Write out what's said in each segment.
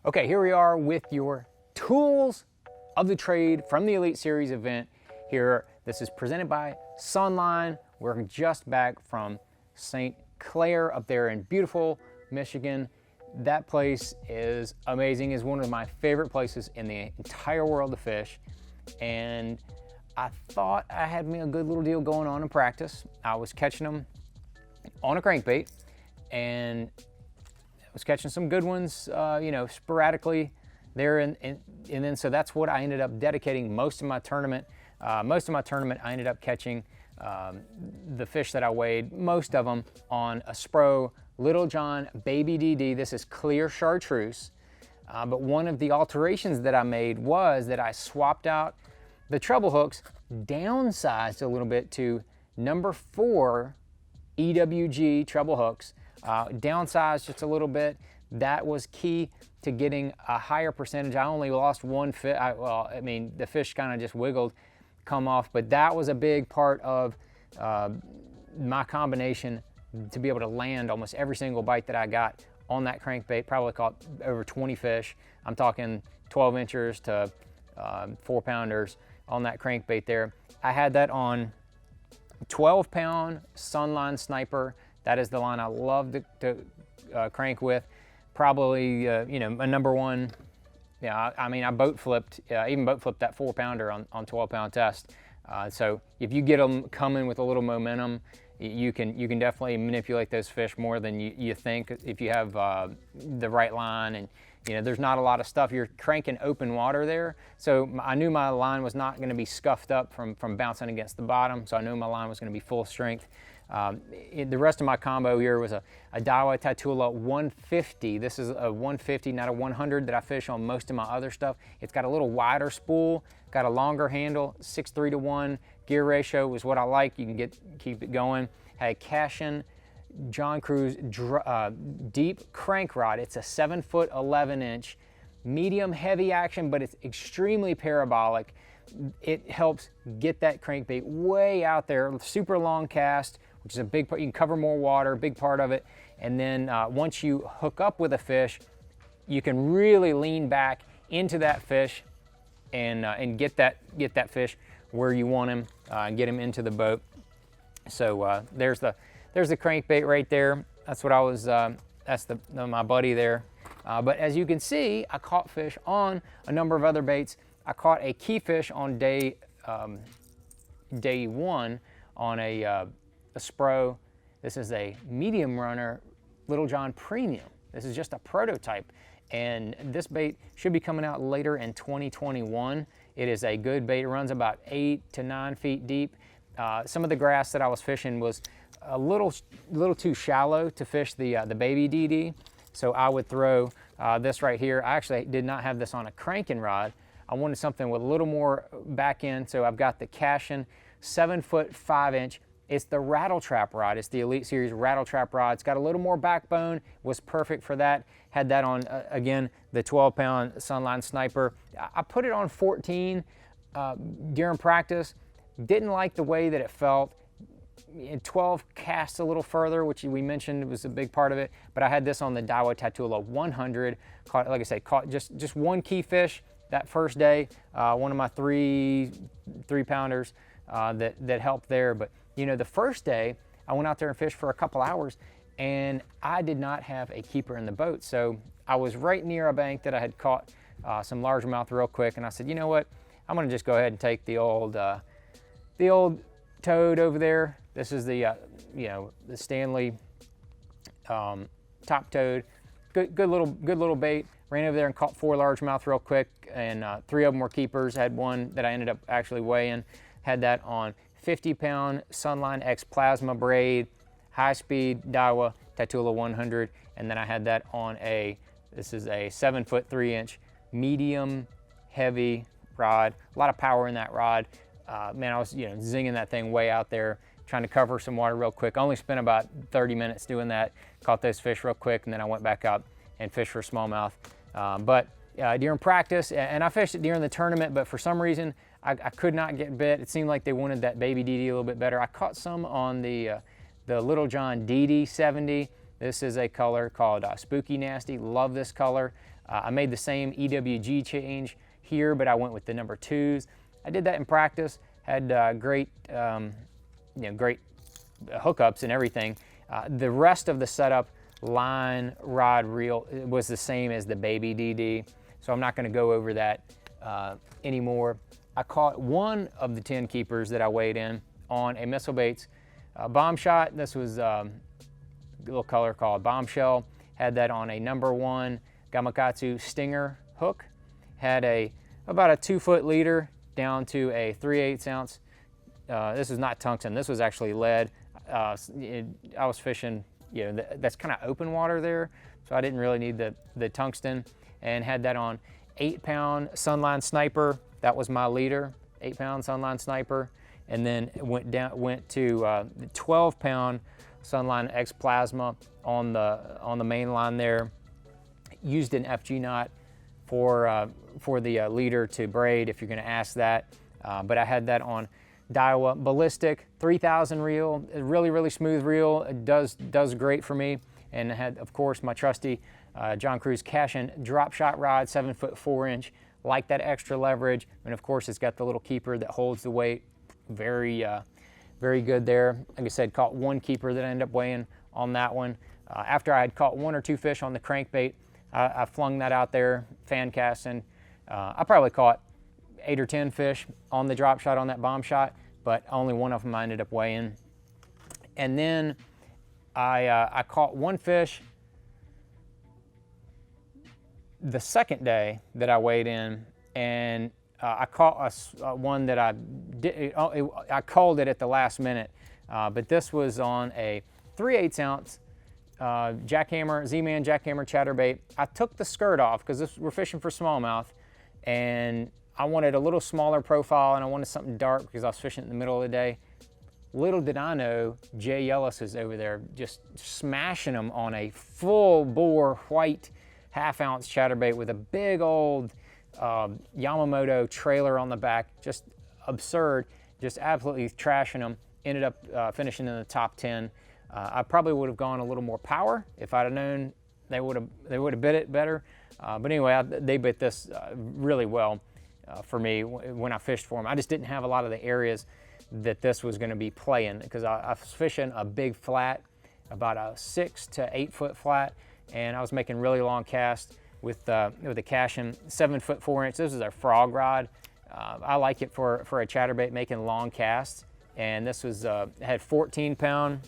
Okay, here we are with your tools of the trade from the Elite Series event here. This is presented by Sunline. We're just back from St. Clair up there in beautiful Michigan. That place is amazing. It's one of my favorite places in the entire world to fish. And I thought I had me a good little deal going on in practice. I was catching them on a crankbait and was catching some good ones, you know, sporadically there, and then so that's what I ended up dedicating most of my tournament. I ended up catching the fish that I weighed, most of them on a Spro Little John Baby DD. This is clear chartreuse, but one of the alterations that I made was that I swapped out the treble hooks, downsized a little bit to number 4 EWG treble hooks. Downsized just a little bit. That was key to getting a higher percentage. I only lost one fish. Well, I mean, the fish kind of just wiggled, come off, but that was a big part of my combination to be able to land almost every single bite that I got on that crankbait. Probably caught over 20 fish. I'm talking 12 inchers to 4-pounders on that crankbait there. I had that on 12-pound Sunline Sniper. That is the line I love to crank with. Probably, you know, a number 1. Yeah, I mean, I boat flipped, even boat flipped that 4-pounder on 12-pound test. So if you get them coming with a little momentum, you can definitely manipulate those fish more than you think if you have the right line. And you know, there's not a lot of stuff. You're cranking open water there, so I knew my line was not going to be scuffed up from bouncing against the bottom. So I knew my line was going to be full strength. The rest of my combo here was a Daiwa Tatula 150. This is a 150, not a 100 that I fish on most of my other stuff. It's got a little wider spool, got a longer handle, 6:3-to-1 gear ratio is what I like. You can keep it going. Had a Cashin John Cruz deep crank rod. It's a 7-foot 11-inch, medium heavy action, but it's extremely parabolic. It helps get that crankbait way out there. Super long cast, which is a big part. You can cover more water, big part of it. And then once you hook up with a fish, you can really lean back into that fish and get that fish where you want him and get him into the boat. So there's the crankbait right there. That's what I was. That's my buddy there. But as you can see, I caught fish on a number of other baits. I caught a keyfish on day 1 on a Spro. This is a medium runner Little John Premium. This is just a prototype, and this bait should be coming out later in 2021. It is a good bait. It runs about 8 to 9 feet deep. Some of the grass that I was fishing was a little too shallow to fish the baby DD, so I would throw this right here. I actually did not have this on a cranking rod. I wanted something with a little more back end, so I've got the Cashin 7-foot 5-inch. It's the rattle trap rod. It's the Elite Series rattle trap rod. It's got a little more backbone. Was perfect for that. Had that on again the 12-pound Sunline Sniper. I put it on 14 during practice. Didn't like the way that it felt. 12 casts a little further, which we mentioned was a big part of it. But I had this on the Daiwa Tatula 100. Caught, like I said, caught just one key fish that first day. One of my 3-pounders that helped there. But you know, the first day I went out there and fished for a couple hours, and I did not have a keeper in the boat. So I was right near a bank that I had caught some largemouth real quick, and I said, you know what? I'm gonna just go ahead and take the old toad over there. This is the you know, the Stanley top toad. Good little bait. Ran over there and caught 4 largemouth real quick, and 3 of them were keepers. Had one that I ended up actually weighing. Had that on 50-pound Sunline X Plasma braid, high-speed Daiwa Tatula 100, and then I had that on this is a 7-foot 3-inch medium heavy rod. A lot of power in that rod. Man, I was, you know, zinging that thing way out there, trying to cover some water real quick. I only spent about 30 minutes doing that. Caught those fish real quick, and then I went back out and fished for smallmouth. But during practice, and I fished it during the tournament, but for some reason I could not get bit. It seemed like they wanted that baby DD a little bit better. I caught some on the Little John DD 70. This is a color called Spooky Nasty. Love this color. I made the same EWG change here, but I went with the number 2s. I did that in practice, had great, great hookups and everything. The rest of the setup, line, rod, reel, was the same as the baby DD, so I'm not going to go over that anymore. I caught one of the 10 keepers that I weighed in on a Missile Baits bomb shot. This was a little color called Bombshell. Had that on a number 1 Gamakatsu Stinger hook. Had about a 2-foot leader down to a 3/8 ounce. This is not tungsten. This was actually lead. I was fishing, that's kind of open water there, so I didn't really need the tungsten. And had that on 8-pound Sunline Sniper. That was my leader, 8-pound Sunline Sniper. And then went to the 12-pound Sunline X Plasma on the main line there. Used an FG knot for the leader to braid, if you're going to ask that. But I had that on Daiwa Ballistic 3000 reel, a really smooth reel. It does great for me. And I had, of course, my trusty John Cruz Cashin drop shot rod, 7-foot 4-inch. Like that extra leverage, and of course it's got the little keeper that holds the weight. Very good there. Like I said, caught one keeper that I ended up weighing on that one. After I had caught 1 or 2 fish on the crankbait, I flung that out there, fan casting. I probably caught 8 or 10 fish on the drop shot on that bomb shot, but only one of them I ended up weighing. And then I caught 1 fish the second day that I weighed in, and I caught one that I called it at the last minute, but this was on a 3/8 ounce jackhammer, Z-Man jackhammer chatterbait. I took the skirt off because we're fishing for smallmouth, and I wanted a little smaller profile, and I wanted something dark because I was fishing in the middle of the day. Little did I know, Jay Yellis is over there just smashing them on a full bore white 1/2 ounce chatterbait with a big old Yamamoto trailer on the back. Just absurd, just absolutely trashing them. Ended up finishing in the top 10. I probably would have gone a little more power if I'd have known they would have bit it better. But anyway, they bit this really well for me when I fished for them. I just didn't have a lot of the areas that this was going to be playing, because I was fishing a big flat, about a 6 to 8 foot flat, and I was making really long casts with the Cashin 7-foot 4-inch. This is a frog rod. I like it for a chatterbait making long casts, and this was had 14-pound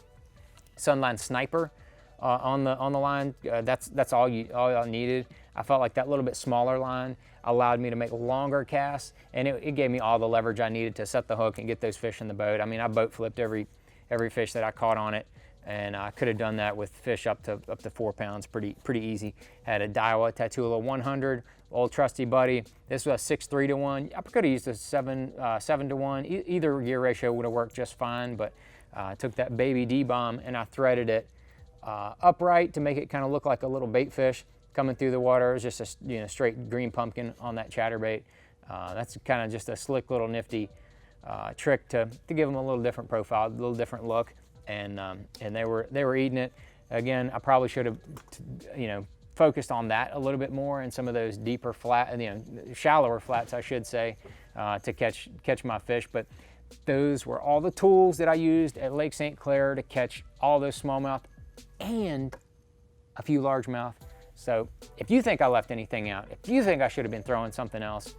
Sunline Sniper on the line. That's all I needed. I felt like that little bit smaller line allowed me to make longer casts, and it gave me all the leverage I needed to set the hook and get those fish in the boat. I mean, I boat flipped every fish that I caught on it, and I could have done that with fish up to 4 pounds pretty easy. Had a Daiwa Tatula 100, old trusty buddy. This was a 6-3 to 1. I could have used a 7 to 1. Either gear ratio would have worked just fine, but I took that baby D-bomb and I threaded it upright to make it kind of look like a little bait fish coming through the water. It was just a straight green pumpkin on that chatterbait. That's kind of just a slick little nifty trick to give them a little different profile, a little different look. And they were eating it. Again, I probably should have, focused on that a little bit more in some of those deeper flat, shallower flats, I should say, to catch my fish. But those were all the tools that I used at Lake St Clair to catch all those smallmouth and a few largemouth. So if you think I left anything out, if you think I should have been throwing something else,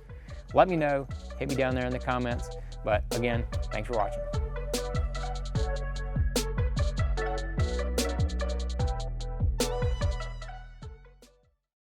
let me know. Hit me down there in the comments. But again, thanks for watching.